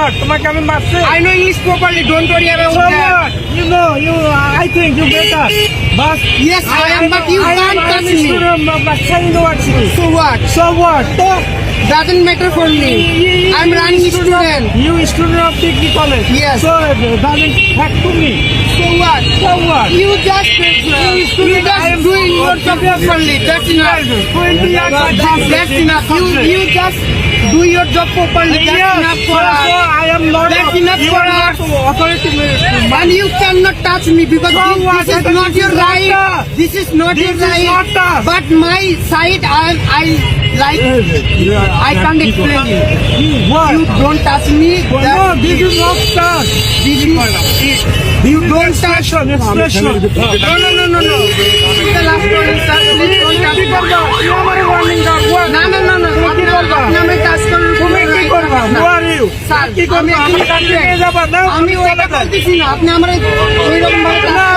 what? তোমাকে আমি মারছি? I know English properly. Don't worry about So that. what? You know, I think you better. But Yes, I am, but you can't touch me. But telling you what to do. So what? So what? Doesn't matter for me. I'm running student. You student of degree college. Yes. So doesn't have to me. So what? So what? You just doing your job properly. That's enough. 20 years I have That's enough. You just do your job properly. That's enough for us. I am not. That's enough you for are not us. authority. And you cannot touch me because So what? this is This not is your not right. tough. This is not This your is right. not tough. But my side, I like. I can't explain you. What? You don't touch me. No, this is not touch. This is. You don't touch. Expression. No. This is the last warning, sir. Please don't touch কি me. করবা? তুমি আমারে warning দাও। What? না। তুমি কি করবা? আপনি আমাকে touch করুন। তুমি কি করবা? Who are you? স্যার, কি করবা? আমি আমি কাছে নিয়ে যাবা না? আমি ওইটা চলে যাই। বলতেছি না। আপনি আমার ওইরকম ভাবে touch না,